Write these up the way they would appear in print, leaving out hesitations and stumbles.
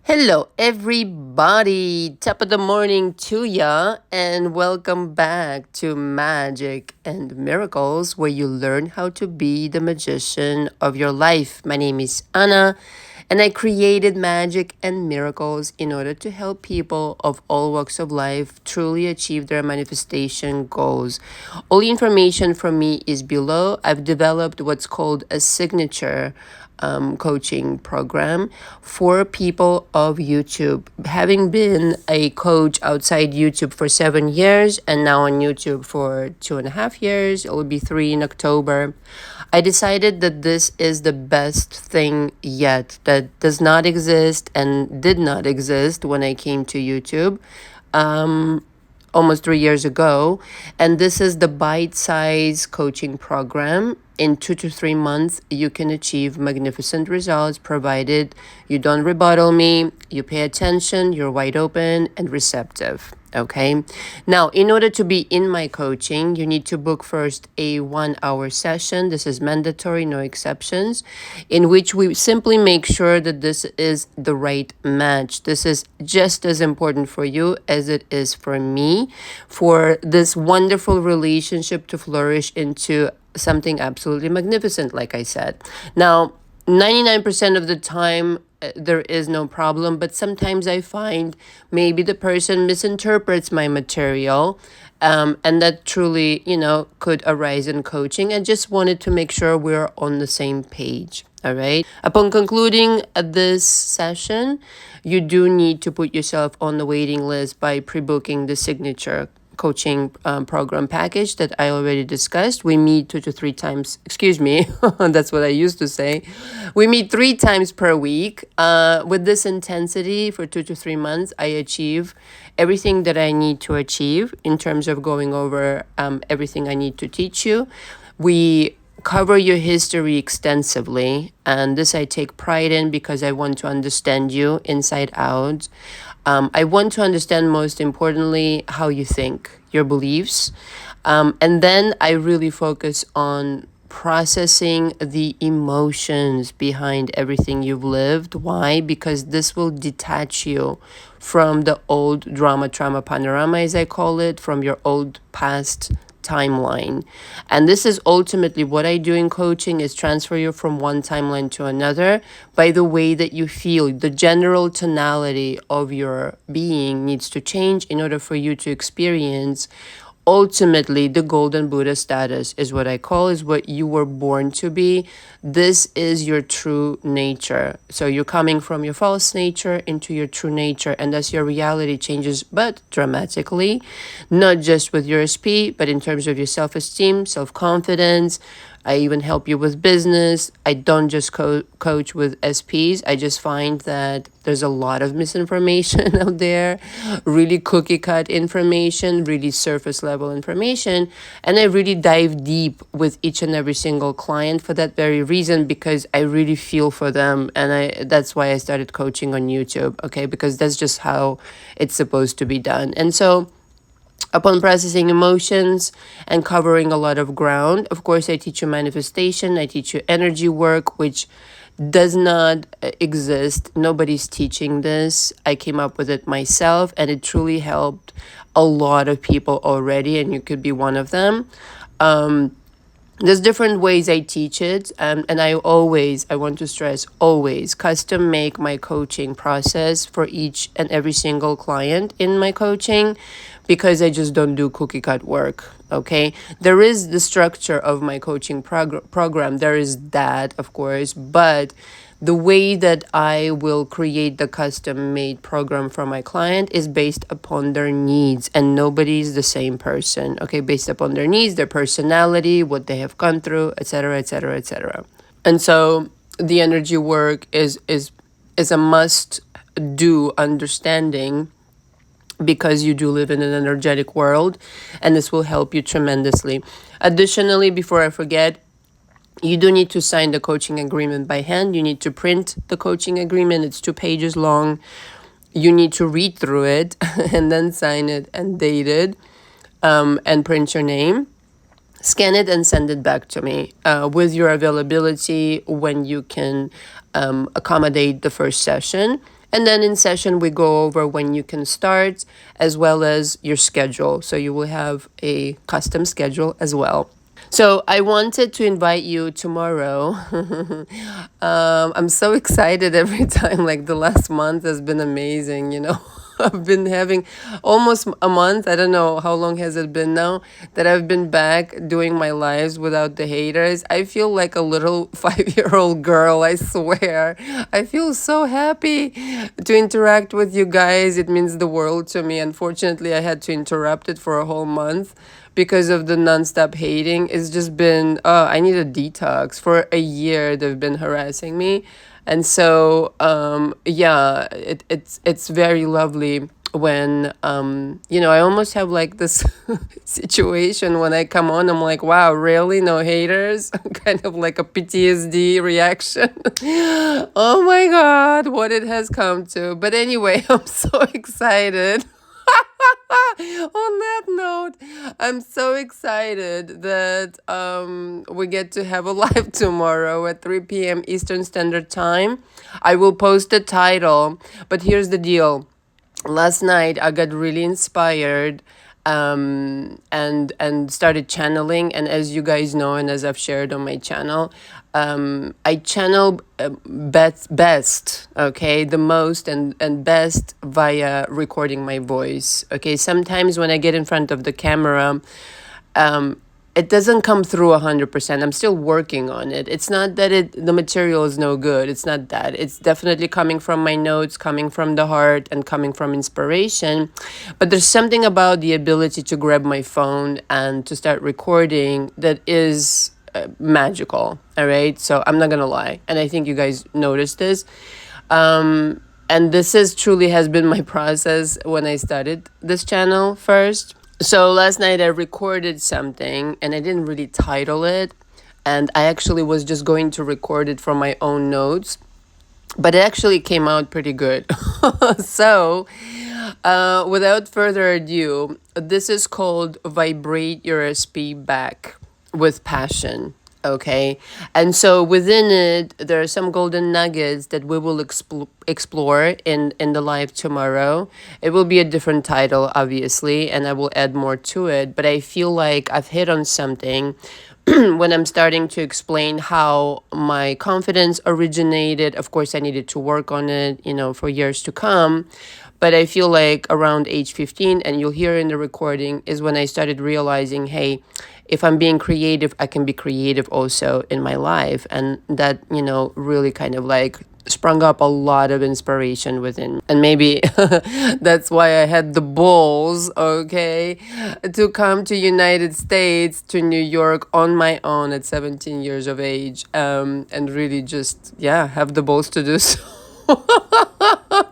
Hello, everybody. Top of the morning to ya, and welcome back to Magic and Miracles, where you learn how to be the magician of your life. My name is Anna, and I created Magic and Miracles in order to help people of all walks of life truly achieve their manifestation goals. All the information from me is below. I've developed what's called a signature coaching program for people of YouTube. Having been a coach outside YouTube for 7 years and now on YouTube for 2.5 years, it will be 3 in October. I decided that this is the best thing yet that does not exist and did not exist when I came to YouTube. Almost 3 years ago. And this is the bite size coaching program. In 2 to 3 months, you can achieve magnificent results provided you don't rebuttal me, you pay attention, you're wide open and receptive. Okay. Now, in order to be in my coaching, you need to book first a 1 hour session. This is mandatory, no exceptions, in which we simply make sure that this is the right match. This is just as important for you as it is for me, for this wonderful relationship to flourish into something absolutely magnificent, like I said. Now, 99% of the time, there is no problem, but sometimes I find maybe the person misinterprets my material, and that truly, could arise in coaching. I just wanted to make sure we're on the same page. All right. Upon concluding this session, you do need to put yourself on the waiting list by pre-booking the signature coaching program package that I already discussed. We meet 2 to 3 times, excuse me, that's what I used to say. We meet 3 times per week. With this intensity for 2 to 3 months, I achieve everything that I need to achieve in terms of going over everything I need to teach you. We cover your history extensively, and this I take pride in because I want to understand you inside out. I want to understand, most importantly, how you think, your beliefs. And then I really focus on processing the emotions behind everything you've lived. Why? Because this will detach you from the old drama, trauma panorama, as I call it, from your old past timeline. And this is ultimately what I do in coaching, is transfer you from one timeline to another by the way that you feel. The general tonality of your being needs to change in order for you to experience ultimately the golden Buddha status, is what I call, is what you were born to be. This is your true nature. So you're coming from your false nature into your true nature, and thus your reality changes, but dramatically, not just with your SP, but in terms of your self-esteem, self-confidence. I even help you with business. I don't just coach with SPs. I just find that there's a lot of misinformation out there, really cookie cut information, really surface level information. And I really dive deep with each and every single client for that very reason, because I really feel for them. And that's why I started coaching on YouTube, okay? Because that's just how it's supposed to be done. And so, upon processing emotions and covering a lot of ground, of course, I teach you manifestation, I teach you energy work, which does not exist. Nobody's teaching this. I came up with it myself, and it truly helped a lot of people already, and you could be one of them. There's different ways I teach it, and I want to stress, always custom make my coaching process for each and every single client in my coaching, because I just don't do cookie cut work, okay? There is the structure of my coaching program, there is that, of course, but the way that I will create the custom made program for my client is based upon their needs, and nobody's the same person, okay? Based upon their needs, their personality, what they have gone through, etc., etc., etc. And so the energy work is a must do understanding, because you do live in an energetic world, and this will help you tremendously. Additionally, before I forget, you do need to sign the coaching agreement by hand. You need to print the coaching agreement. It's 2 pages long. You need to read through it and then sign it and date it, and print your name. Scan it and send it back to me with your availability when you can accommodate the first session. And then in session, we go over when you can start as well as your schedule. So you will have a custom schedule as well. So I wanted to invite you tomorrow. I'm so excited every time. Like the last month has been amazing, you know. I've been having almost a month. I don't know how long has it been now that I've been back doing my lives without the haters. I feel like a little 5-year-old girl, I swear. I feel so happy to interact with you guys. It means the world to me. Unfortunately, I had to interrupt it for a whole month because of the nonstop hating. It's just been, I need a detox. For a year, they've been harassing me. And so, yeah, it's very lovely when, I almost have like this situation when I come on, I'm like, wow, really? No haters? Kind of like a PTSD reaction. Oh my God, what it has come to. But anyway, I'm so excited. On that note, I'm so excited that we get to have a live tomorrow at 3 p.m. Eastern Standard Time. I will post the title, but here's the deal. Last night, I got really inspired and started channeling. And as you guys know, and as I've shared on my channel, I channel best, okay, the most and best via recording my voice. Okay, sometimes when I get in front of the camera, it doesn't come through 100%. I'm still working on it. It's not that the material is no good. It's not that. It's definitely coming from my notes, coming from the heart, and coming from inspiration. But there's something about the ability to grab my phone and to start recording that is magical. All right. So I'm not going to lie. And I think you guys noticed this. And this is truly has been my process when I started this channel first. So last night I recorded something and I didn't really title it. And I actually was just going to record it from my own notes. But it actually came out pretty good. So without further ado, this is called Vibrate Your SP Back with Passion. Okay. And so within it, there are some golden nuggets that we will explore in the live tomorrow. It will be a different title, obviously, and I will add more to it. But I feel like I've hit on something when I'm starting to explain how my confidence originated. Of course, I needed to work on it, for years to come. But I feel like around age 15, and you'll hear in the recording, is when I started realizing, hey, if I'm being creative, I can be creative also in my life. And that, really kind of like sprung up a lot of inspiration within me. And maybe that's why I had the balls, okay, to come to United States, to New York on my own at 17 years of age, and really just, have the balls to do so.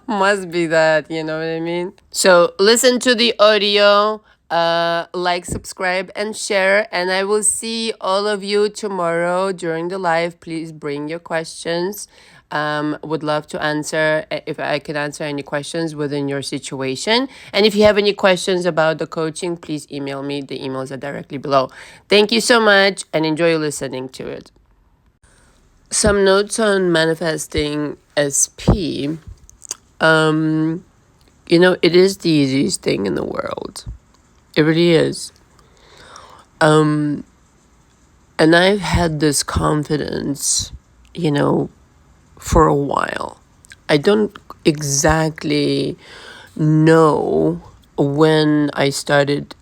Must be that, you know what I mean? So listen to the audio, like, subscribe, and share. And I will see all of you tomorrow during the live. Please bring your questions. Would love to answer if I can answer any questions within your situation. And if you have any questions about the coaching, please email me. The emails are directly below. Thank you so much and enjoy listening to it. Some notes on manifesting SP. It is the easiest thing in the world. It really is. And I've had this confidence, for a while. I don't exactly know when I started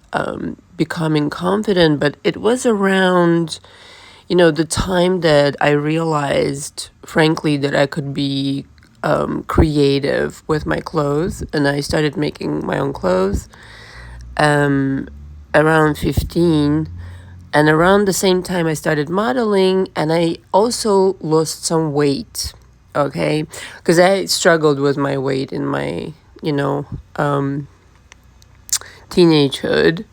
becoming confident, but it was around, the time that I realized, frankly, that I could be creative with my clothes, and I started making my own clothes around 15. And around the same time I started modeling, and I also lost some weight, okay? Because I struggled with my weight in my, teenagehood.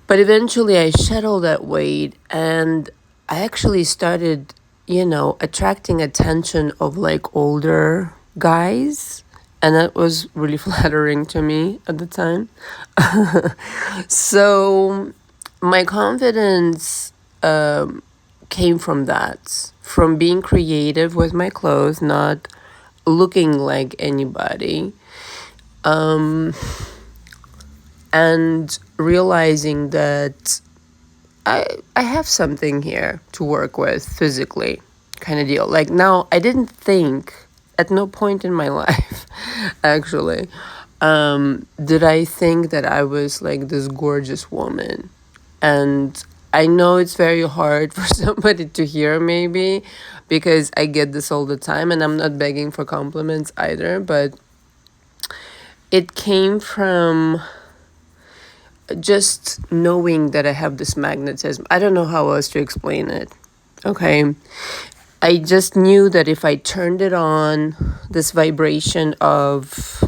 But eventually I shed all that weight, and I actually started, attracting attention of like older guys. And that was really flattering to me at the time. So my confidence came from that, from being creative with my clothes, not looking like anybody, and realizing that I have something here to work with physically, kind of deal. Like, now, I didn't think at no point in my life, actually, did I think that I was like this gorgeous woman. And I know it's very hard for somebody to hear, maybe, because I get this all the time, and I'm not begging for compliments either, but it came from just knowing that I have this magnetism. I don't know how else to explain it. Okay. I just knew that if I turned it on, this vibration of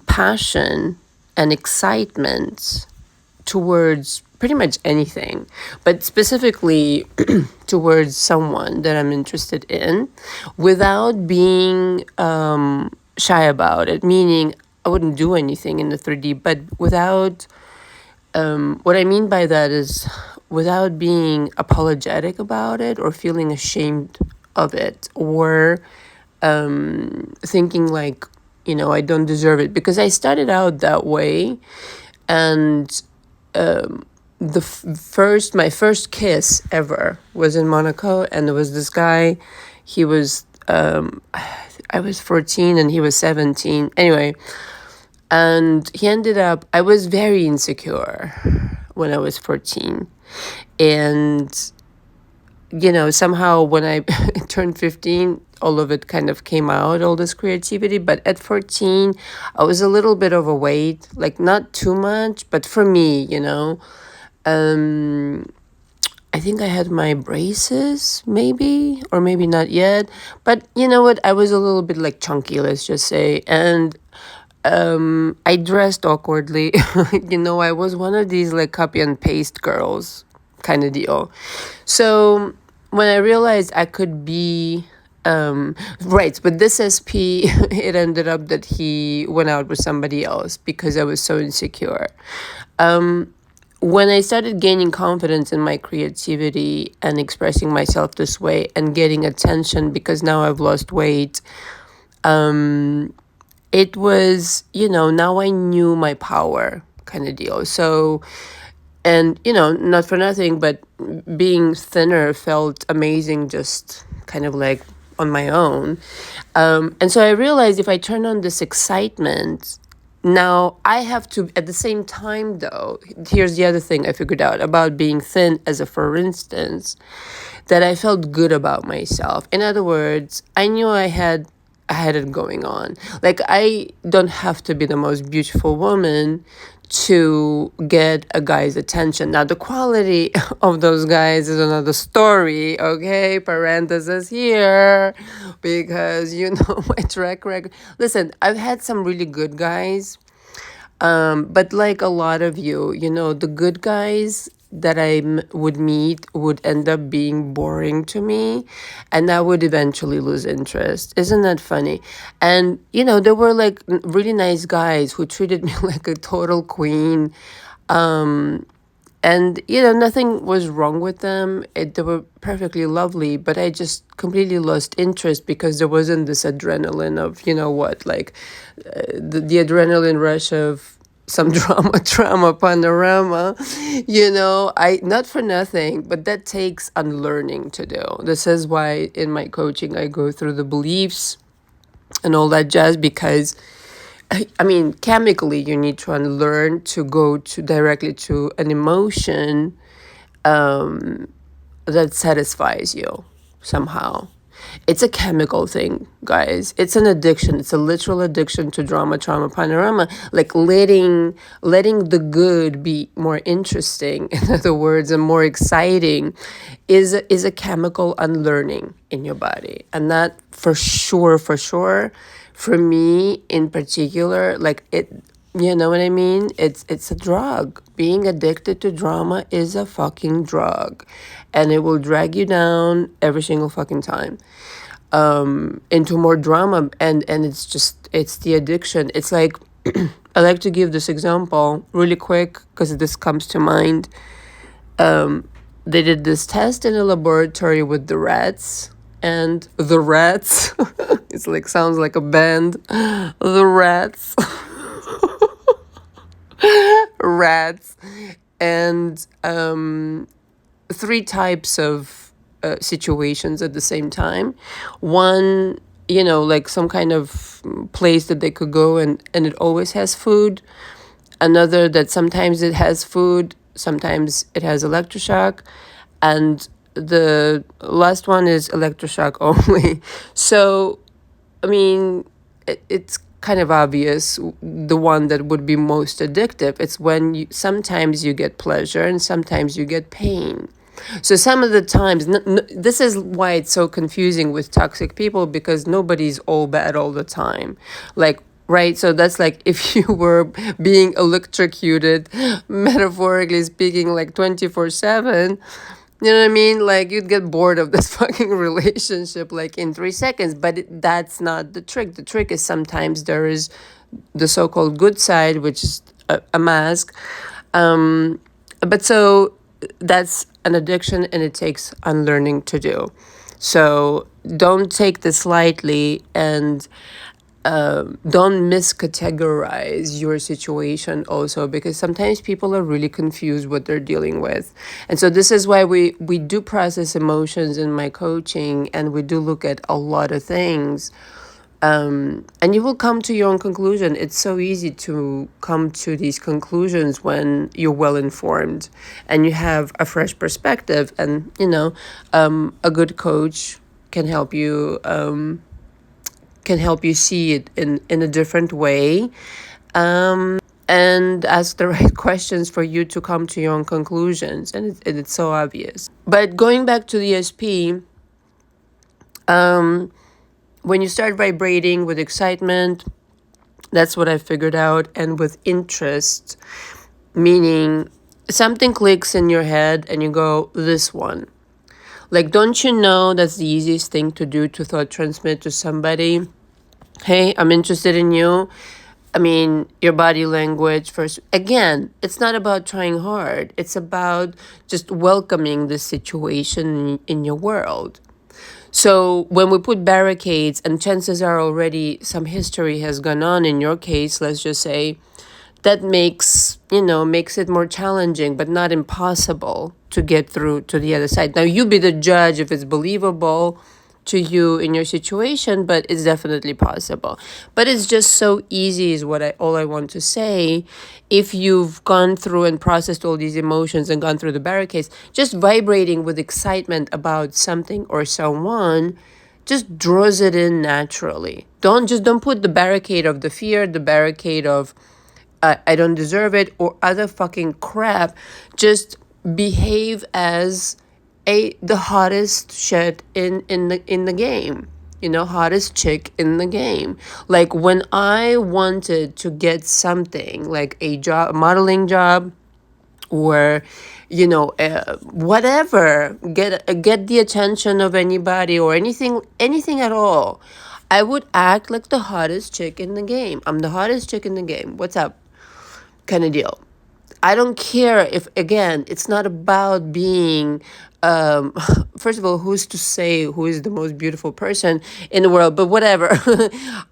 passion and excitement towards pretty much anything, but specifically towards someone that I'm interested in, without being shy about it, meaning I wouldn't do anything in the 3D, but without, what I mean by that is without being apologetic about it or feeling ashamed of it, or thinking like, I don't deserve it, because I started out that way. And my first kiss ever was in Monaco, and there was this guy. He was I was 14 and he was 17. Anyway, and he ended up, I was very insecure when I was 14. And, somehow when I turned 15, all of it kind of came out, all this creativity. But at 14, I was a little bit overweight, like not too much, but for me, I think I had my braces, maybe, or maybe not yet. But you know what? I was a little bit like chunky, let's just say. And I dressed awkwardly. I was one of these like copy and paste girls kind of deal. So when I realized I could be, right, but this SP, it ended up that he went out with somebody else because I was so insecure. When I started gaining confidence in my creativity and expressing myself this way and getting attention because now I've lost weight, it was, now I knew my power kind of deal. So, and, not for nothing, but being thinner felt amazing just kind of like on my own. And so I realized if I turn on this excitement, now I have to, at the same time though, here's the other thing I figured out about being thin as a for instance, that I felt good about myself. In other words, I knew I had it going on. Like, I don't have to be the most beautiful woman to get a guy's attention. Now, the quality of those guys is another story, okay? Parenthesis here, because my track record. Listen, I've had some really good guys, but like a lot of you, the good guys that I would meet would end up being boring to me, and I would eventually lose interest. Isn't that funny? And, there were like really nice guys who treated me like a total queen. And, nothing was wrong with them. They were perfectly lovely, but I just completely lost interest because there wasn't this adrenaline of, the adrenaline rush of some trauma panorama, not for nothing, but that takes unlearning to do. This is why in my coaching, I go through the beliefs and all that jazz, because chemically, you need to unlearn to go to directly to an emotion that satisfies you somehow. It's a chemical thing, guys. It's an addiction. It's a literal addiction to drama, trauma, panorama. Like letting the good be more interesting, in other words, and more exciting, is a chemical unlearning in your body. And that for sure, for me in particular, like it, you know what I mean? It's a drug. Being addicted to drama is a fucking drug. And it will drag you down every single fucking time into more drama. And it's the addiction. It's like, I like to give this example really quick because this comes to mind. They did this test in a laboratory with the rats. and the Rats. It's like sounds like a band. The Rats. Rats. And three types of situations at the same time. One, like some kind of place that they could go, and it always has food. Another that sometimes it has food, sometimes it has electroshock. And the last one is electroshock only. So, I mean, it's kind of obvious the one that would be most addictive. It's when sometimes you get pleasure and sometimes you get pain. So some of the times, this is why it's so confusing with toxic people, because nobody's all bad all the time. Like, right? So that's like if you were being electrocuted, metaphorically speaking, like 24/7. You know what I mean? Like you'd get bored of this fucking relationship like in 3 seconds. But that's not the trick. The trick is sometimes there is the so-called good side, which is a mask. But so that's an addiction, and it takes unlearning to do. So don't take this lightly, and don't miscategorize your situation also, because sometimes people are really confused what they're dealing with. And so this is why we do process emotions in my coaching, and we do look at a lot of things. And you will come to your own conclusion. It's so easy to come to these conclusions when you're well informed and you have a fresh perspective. And, a good coach can help you see it in a different way, and ask the right questions for you to come to your own conclusions. And it's so obvious. But going back to the SP, when you start vibrating with excitement, that's what I figured out, and with interest, meaning something clicks in your head and you go, this one. Like, don't you know that's the easiest thing to do, to thought transmit to somebody? Hey, I'm interested in you. I mean, your body language first. Again, it's not about trying hard. It's about just welcoming the situation in your world. So when we put barricades, and chances are already some history has gone on in your case, let's just say, that makes it more challenging, but not impossible to get through to the other side. Now, you be the judge if it's believable to you in your situation, but it's definitely possible. But it's just so easy is all I want to say. If you've gone through and processed all these emotions and gone through the barricades, just vibrating with excitement about something or someone just draws it in naturally. Don't put the barricade of the fear, the barricade of I don't deserve it, or other fucking crap. Just behave as the hottest shit in the game. Hottest chick in the game. Like when I wanted to get something like a job, modeling job, or whatever, get the attention of anybody or anything at all, I would act like the hottest chick in the game. I'm the hottest chick in the game. What's up? Kind of deal. I don't care if, again, it's not about being, first of all, who's to say who is the most beautiful person in the world, but whatever.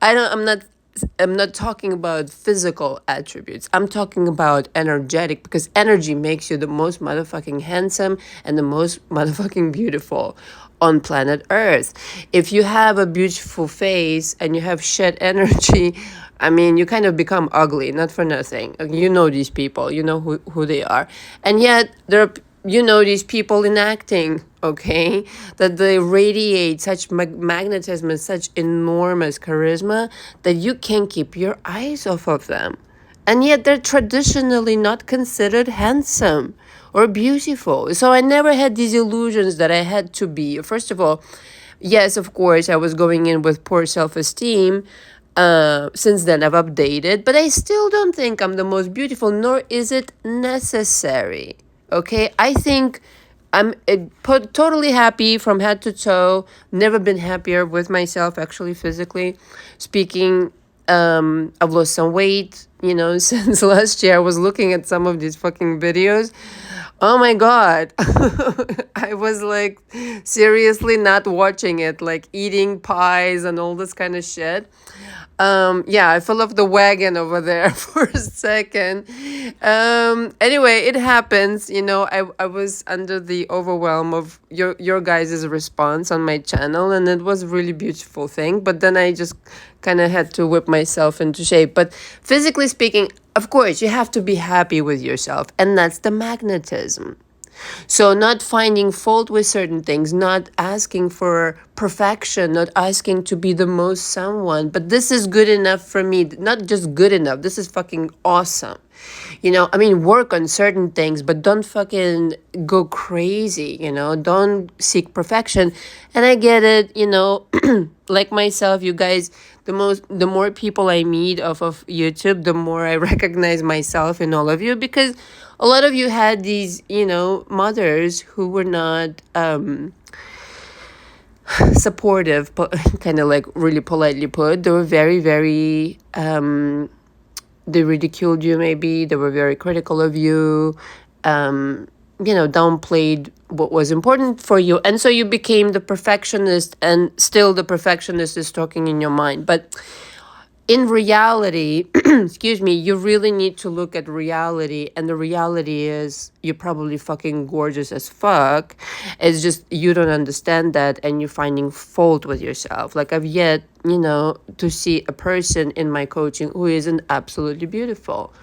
I'm not talking about physical attributes. I'm talking about energetic, because energy makes you the most motherfucking handsome and the most motherfucking beautiful on planet Earth. If you have a beautiful face and you have shit energy, I mean, you kind of become ugly, not for nothing. You know these people, you know who they are. And yet, these people in acting, okay? That they radiate such magnetism and such enormous charisma that you can't keep your eyes off of them. And yet, they're traditionally not considered handsome or beautiful. So I never had these illusions that I had to be. First of all, yes, of course, I was going in with poor self-esteem. Since then, I've updated, but I still don't think I'm the most beautiful, nor is it necessary. Okay, I think I'm totally happy from head to toe. Never been happier with myself, actually, physically speaking. I've lost some weight, since last year. I was looking at some of these fucking videos Oh my God. I was like seriously not watching it, like eating pies and all this kind of shit. Yeah, I fell off the wagon over there for a second. Anyway, it happens. I was under the overwhelm of your guys' response on my channel, and it was a really beautiful thing. But then I just kind of had to whip myself into shape. But physically speaking, of course, you have to be happy with yourself, and that's the magnetism. So, not finding fault with certain things, not asking for perfection, not asking to be the most someone, but this is good enough for me. Not just good enough, this is fucking awesome. I mean, work on certain things, but don't fucking go crazy, don't seek perfection. And I get it, like myself, you guys, the more people I meet off of YouTube, the more I recognize myself in all of you, because a lot of you had these, mothers who were not supportive, kind of like really politely put. They were very, very, they ridiculed you maybe. They were very critical of you, downplayed what was important for you. And so you became the perfectionist, and still the perfectionist is talking in your mind. But in reality, excuse me, you really need to look at reality. And the reality is you're probably fucking gorgeous as fuck. It's just you don't understand that, and you're finding fault with yourself. Like, I've yet, to see a person in my coaching who isn't absolutely beautiful.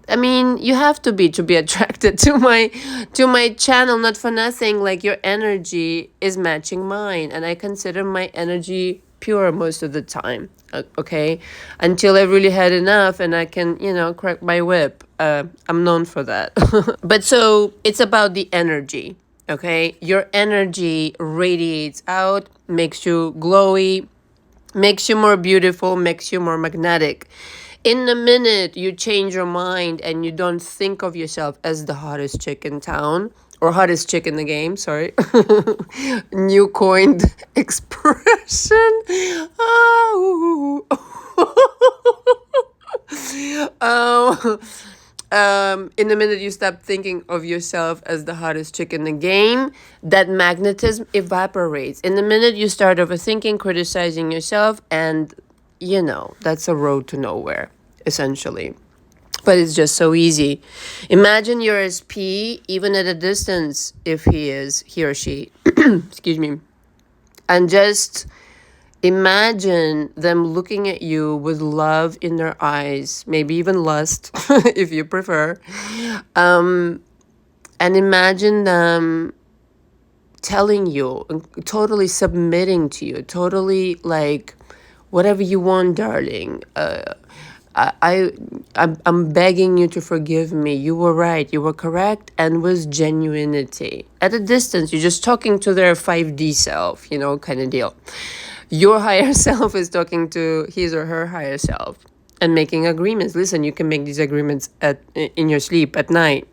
I mean, you have to be attracted to my channel, not for nothing. Like, your energy is matching mine, and I consider my energy pure most of the time. Okay, until I really had enough, and I can, crack my whip. I'm known for that. But so it's about the energy. Okay, your energy radiates out, makes you glowy, makes you more beautiful, makes you more magnetic. In a minute, you change your mind and you don't think of yourself as the hottest chick in town, or hottest chick in the game, sorry. New coined expression. Oh. In the minute you stop thinking of yourself as the hottest chick in the game, that magnetism evaporates. In the minute you start overthinking, criticizing yourself, and that's a road to nowhere, essentially. But it's just so easy. Imagine your SP, even at a distance, if he or she, excuse me, and just imagine them looking at you with love in their eyes, maybe even lust, if you prefer. And imagine them telling you, totally submitting to you, totally like, whatever you want, darling. I'm begging you to forgive me. You were right. You were correct, and with genuinity. At a distance, you're just talking to their 5D self, kind of deal. Your higher self is talking to his or her higher self and making agreements. Listen, you can make these agreements in your sleep at night,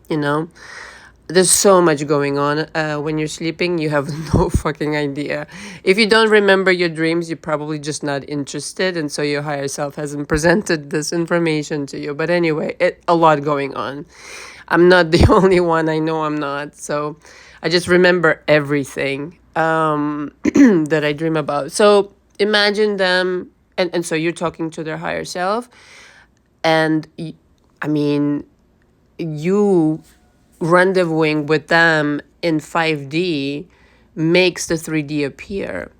There's so much going on. When you're sleeping, you have no fucking idea. If you don't remember your dreams, you're probably just not interested. And so your higher self hasn't presented this information to you. But anyway, a lot going on. I'm not the only one. I know I'm not. So I just remember everything that I dream about. So imagine them. And so you're talking to their higher self. And I mean, you rendezvousing with them in 5D makes the 3D appear.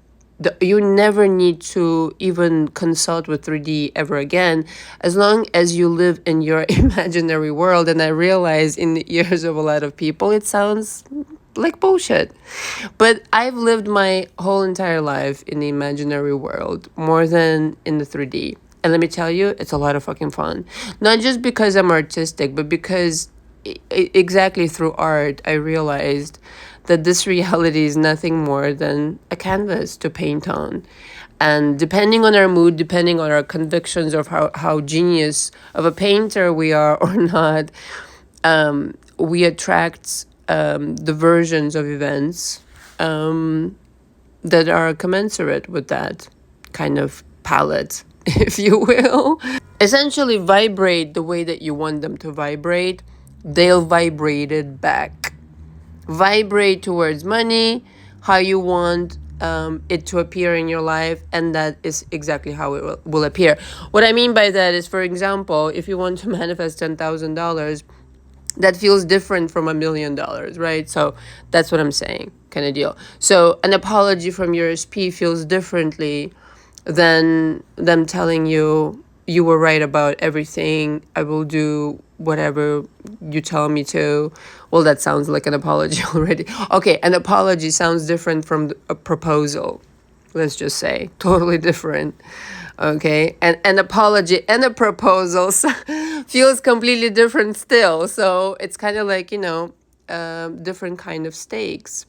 You never need to even consult with 3D ever again, as long as you live in your imaginary world. And I realize in the ears of a lot of people, it sounds like bullshit. But I've lived my whole entire life in the imaginary world more than in the 3D. And let me tell you, it's a lot of fucking fun. Not just because I'm artistic, but because exactly through art, I realized that this reality is nothing more than a canvas to paint on. And depending on our mood, depending on our convictions of how genius of a painter we are or not, we attract the versions of events that are commensurate with that kind of palette, if you will. Essentially, vibrate the way that you want them to vibrate. They'll vibrate it back. Vibrate towards money, how you want it to appear in your life, and that is exactly how it will appear. What I mean by that is, for example, if you want to manifest $10,000, that feels different from $1,000,000, right? So that's what I'm saying, kind of deal. So an apology from your SP feels differently than them telling you, you were right about everything, I will do whatever you tell me to. Well, that sounds like an apology already. Okay, an apology sounds different from a proposal, let's just say. Totally different. Okay, and an apology and a proposal feels completely different still. So it's kind of like, different kind of stakes.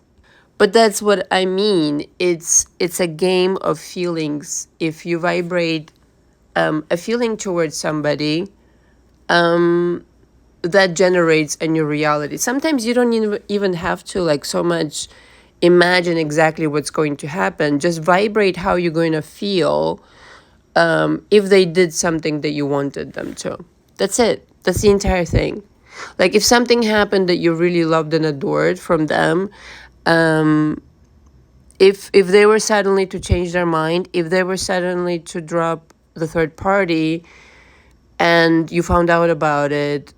But that's what I mean. It's a game of feelings. If you vibrate a feeling towards somebody, that generates a new reality. Sometimes you don't even have to like so much imagine exactly what's going to happen. Just vibrate how you're going to feel if they did something that you wanted them to. That's it. That's the entire thing. Like if something happened that you really loved and adored from them, if they were suddenly to change their mind, if they were suddenly to drop the third party and you found out about it,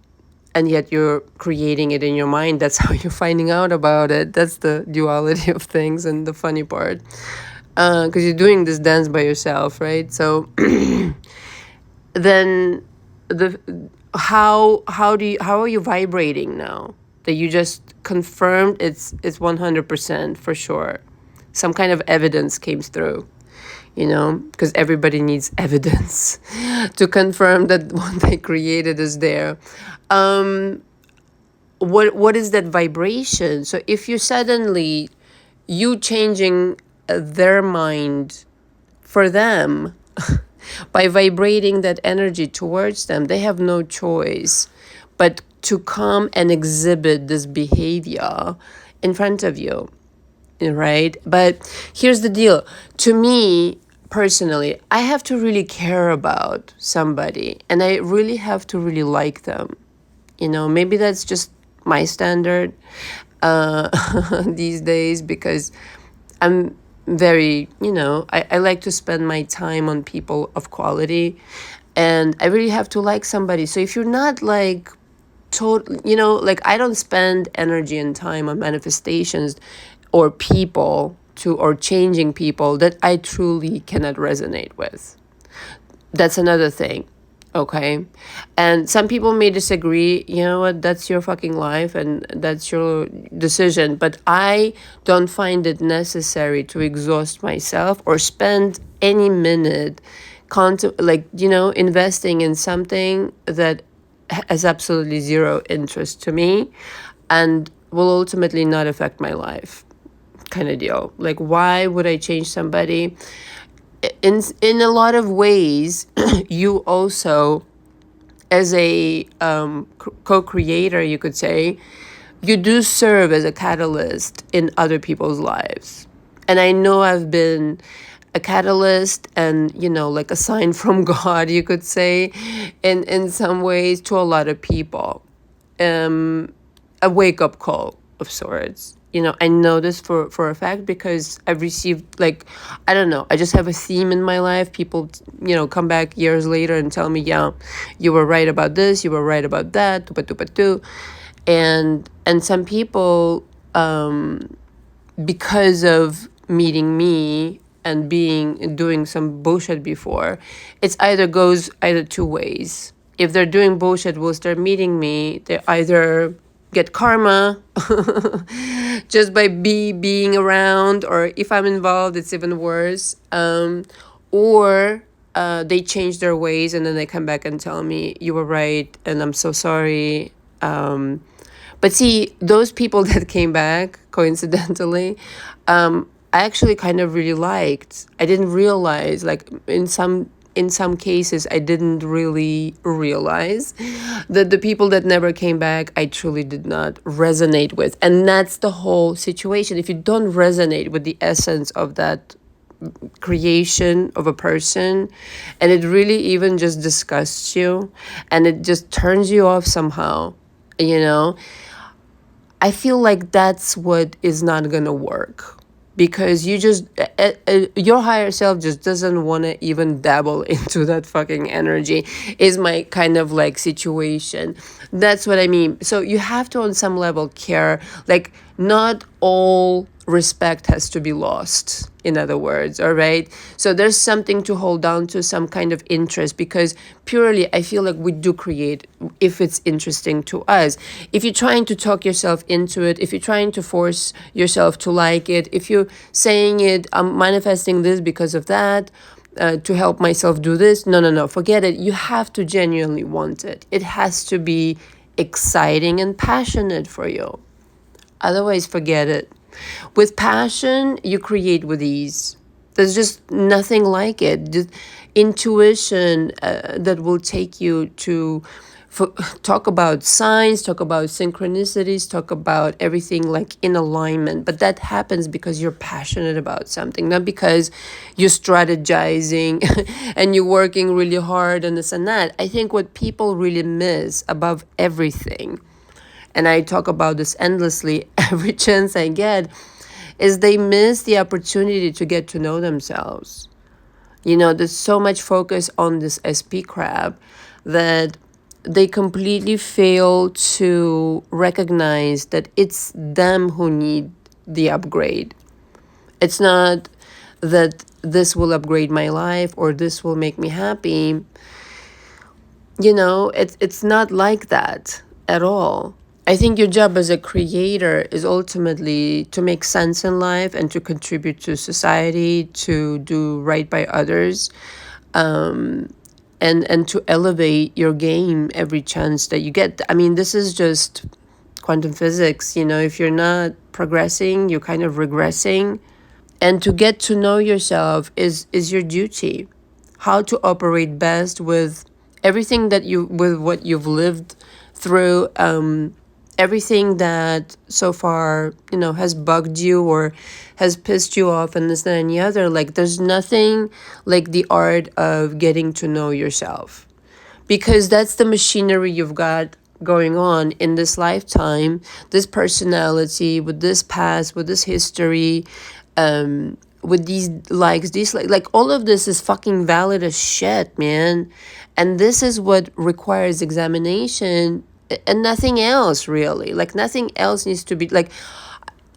and yet you're creating it in your mind, that's how you're finding out about it. That's the duality of things and the funny part. Because you're doing this dance by yourself, right? So then the how are you vibrating now that you just confirmed it's 100% for sure? Some kind of evidence came through, because everybody needs evidence to confirm that what they created is there. What is that vibration? So if you suddenly you changing their mind for them by vibrating that energy towards them, they have no choice but to come and exhibit this behavior in front of you, right? But here's the deal. To me, personally, I have to really care about somebody and I really have to really like them. Maybe that's just my standard these days because I'm very, I like to spend my time on people of quality and I really have to like somebody. So if you're not like, like I don't spend energy and time on manifestations or people or changing people that I truly cannot resonate with. That's another thing. Okay. And some people may disagree. You know what? That's your fucking life and that's your decision. But I don't find it necessary to exhaust myself or spend any minute investing in something that has absolutely zero interest to me and will ultimately not affect my life, kind of deal. Like, why would I change somebody? In a lot of ways, you also, as a co-creator, you could say, you do serve as a catalyst in other people's lives. And I know I've been a catalyst and, like a sign from God, you could say, in some ways to a lot of people. A wake-up call of sorts. I know this for a fact because I've received, like, I don't know, I just have a theme in my life. People, come back years later and tell me, yeah, you were right about this, you were right about that, tupa. And some people, because of meeting me and doing some bullshit before, goes either two ways. If they're doing bullshit whilst they're meeting me, they either get karma just by being around, or if I'm involved, it's even worse. Or they change their ways and then they come back and tell me, you were right and I'm so sorry. But see, those people that came back, coincidentally, I actually kind of really liked. I didn't realize, like, in some cases, I didn't really realize that the people that never came back, I truly did not resonate with. And that's the whole situation. If you don't resonate with the essence of that creation of a person, and it really even just disgusts you, and it just turns you off somehow, I feel like that's what is not gonna work, because you just your higher self just doesn't want to even dabble into that fucking energy, is my kind of like situation. That's what I mean. So you have to on some level care, like not all respect has to be lost, in other words, all right? So there's something to hold on to, some kind of interest, because purely I feel like we do create if it's interesting to us. If you're trying to talk yourself into it, if you're trying to force yourself to like it, if you're saying it, I'm manifesting this because of that, to help myself do this, no, no, no, forget it. You have to genuinely want it. It has to be exciting and passionate for you. Otherwise, forget it. With passion, you create with ease. There's just nothing like it. Just intuition that will take you to talk about signs, talk about synchronicities, talk about everything like in alignment. But that happens because you're passionate about something, not because you're strategizing and you're working really hard and this and that. I think what people really miss above everything, and I talk about this endlessly every chance I get, is they miss the opportunity to get to know themselves. There's so much focus on this SP crap that they completely fail to recognize that it's them who need the upgrade. It's not that this will upgrade my life or this will make me happy. It's not like that at all. I think your job as a creator is ultimately to make sense in life and to contribute to society, to do right by others, and to elevate your game every chance that you get. I mean, this is just quantum physics. If you're not progressing, you're kind of regressing. And to get to know yourself is your duty. How to operate best with everything with what you've lived through, everything that so far, has bugged you or has pissed you off and this, that, and the other. Like, there's nothing like the art of getting to know yourself, because that's the machinery you've got going on in this lifetime, this personality, with this past, with this history, with these likes, dislikes, like all of this is fucking valid as shit, man. And this is what requires examination and nothing else, really. Like, nothing else needs to be like,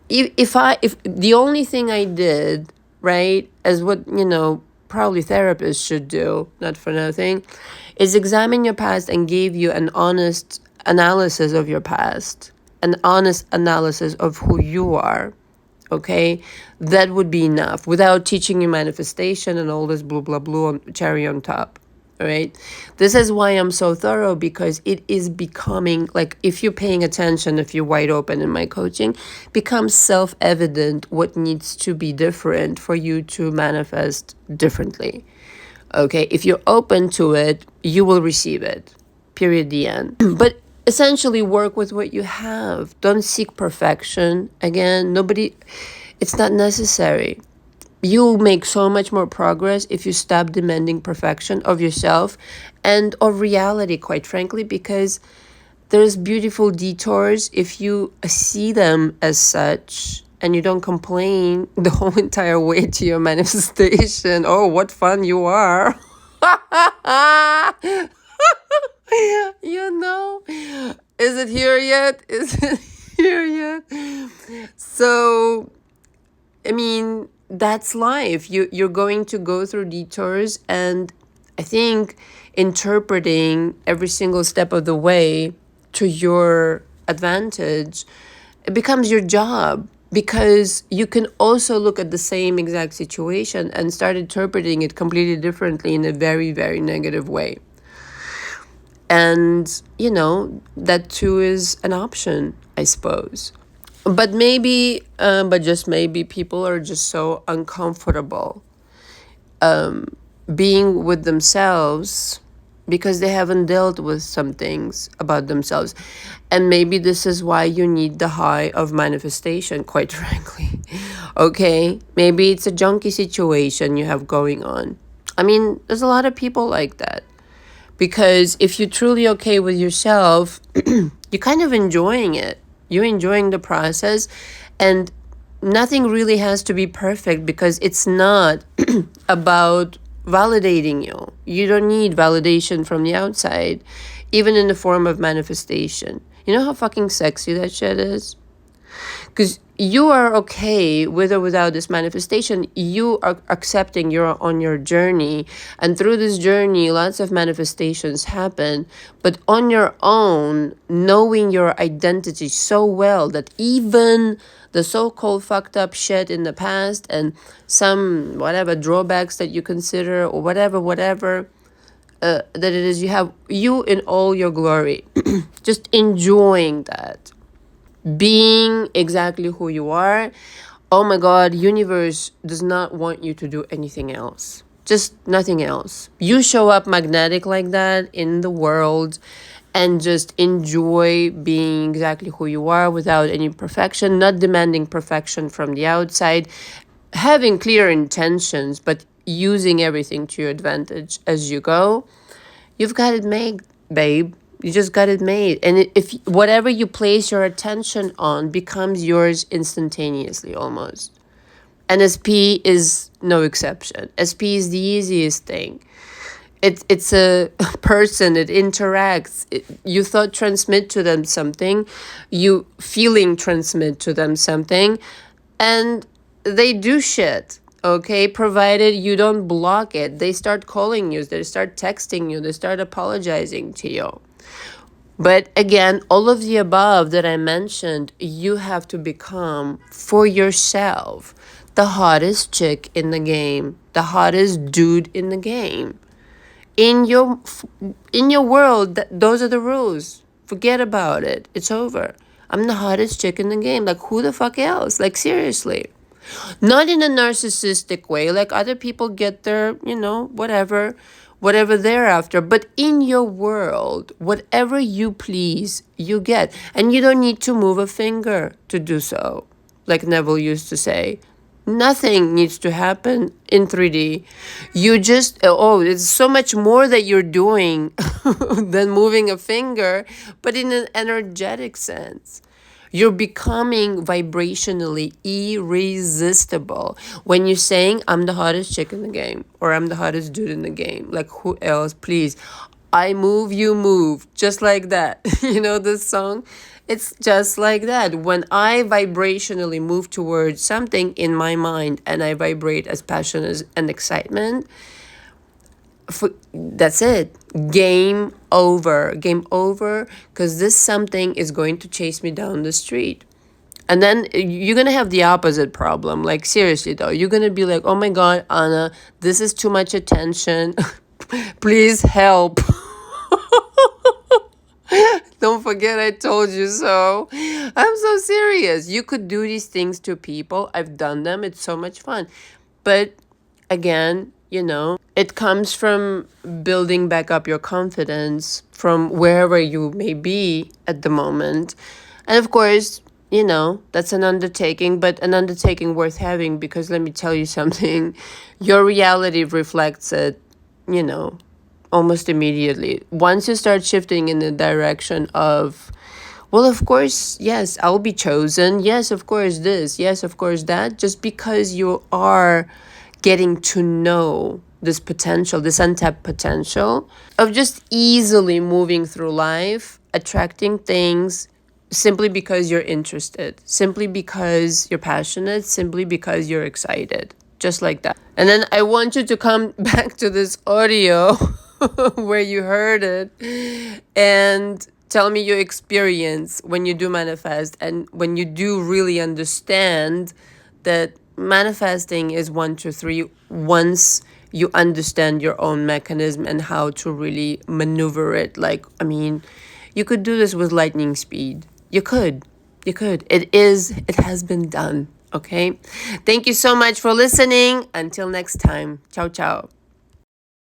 if the only thing I did, right, as what, probably therapists should do, not for nothing, is examine your past and gave you an honest analysis of your past, an honest analysis of who you are. Okay, that would be enough without teaching you manifestation and all this blah blah blah cherry on top. All right, this is why I'm so thorough, because it is becoming like, if you're paying attention, if you're wide open in my coaching, becomes self-evident what needs to be different for you to manifest differently. Okay, if you're open to it, you will receive it. Period. The end. But essentially work with what you have. Don't seek perfection. Again, it's not necessary. You'll make so much more progress if you stop demanding perfection of yourself and of reality, quite frankly, because there's beautiful detours if you see them as such and you don't complain the whole entire way to your manifestation. Oh, what fun you are. Is it here yet? Is it here yet? So, I mean, that's life. You're going to go through detours, and I think interpreting every single step of the way to your advantage, it becomes your job, because you can also look at the same exact situation and start interpreting it completely differently in a very, very negative way. And, that too is an option, I suppose. But maybe, just maybe, people are just so uncomfortable being with themselves because they haven't dealt with some things about themselves. And maybe this is why you need the high of manifestation, quite frankly. Okay? Maybe it's a junky situation you have going on. I mean, there's a lot of people like that. Because if you're truly okay with yourself, you're kind of enjoying it. You're enjoying the process, and nothing really has to be perfect because it's not about validating you. You don't need validation from the outside, even in the form of manifestation. You know how fucking sexy that shit is? Because you are okay with or without this manifestation. You are accepting you're on your journey, and through this journey lots of manifestations happen, but on your own, knowing your identity so well that even the so-called fucked up shit in the past and some whatever drawbacks that you consider or whatever that it is, you have you in all your glory, just enjoying that, being exactly who you are. Oh my god, universe does not want you to do anything else, just nothing else. You show up magnetic like that in the world, and just enjoy being exactly who you are without any perfection, not demanding perfection from the outside, having clear intentions but using everything to your advantage as you go. You've got it made, babe. You just got it made. And if whatever you place your attention on becomes yours instantaneously almost. And SP is no exception. SP is the easiest thing. It's a person, it interacts. You thought transmit to them something, you feeling transmit to them something, and they do shit. Okay, provided you don't block it. They start calling you, they start texting you, they start apologizing to you. But again, all of the above that I mentioned, you have to become for yourself the hottest chick in the game, the hottest dude in the game. In your world, those are the rules. Forget about it. It's over. I'm the hottest chick in the game. Like, who the fuck else? Like, seriously. Not in a narcissistic way, like other people get their, whatever they're after. But in your world, whatever you please, you get. And you don't need to move a finger to do so, like Neville used to say. Nothing needs to happen in 3D. You just, it's so much more that you're doing than moving a finger, but in an energetic sense. You're becoming vibrationally irresistible when you're saying, I'm the hottest chick in the game, or I'm the hottest dude in the game. Like, who else? Please. I move, you move. Just like that. You know this song? It's just like that. When I vibrationally move towards something in my mind and I vibrate as passion and excitement, that's it. Game over. Game over, because this something is going to chase me down the street. And then you're going to have the opposite problem. Like, seriously, though. You're going to be like, oh my God, Anna, this is too much attention. Please help. Don't forget I told you so. I'm so serious. You could do these things to people. I've done them. It's so much fun. But again, it comes from building back up your confidence from wherever you may be at the moment. And of course, that's an undertaking, but an undertaking worth having, because let me tell you something, your reality reflects it, almost immediately. Once you start shifting in the direction of, well, of course, yes, I'll be chosen. Yes, of course, this. Yes, of course, that. Just because you are getting to know this potential, this untapped potential of just easily moving through life, attracting things simply because you're interested, simply because you're passionate, simply because you're excited. Just like that. And then I want you to come back to this audio where you heard it and tell me your experience when you do manifest, and when you do really understand that manifesting is 1, 2, 3 once you understand your own mechanism and how to really maneuver it. Like, you could do this with lightning speed. You could. It has been done. Okay. Thank you so much for listening. Until next time. Ciao, ciao.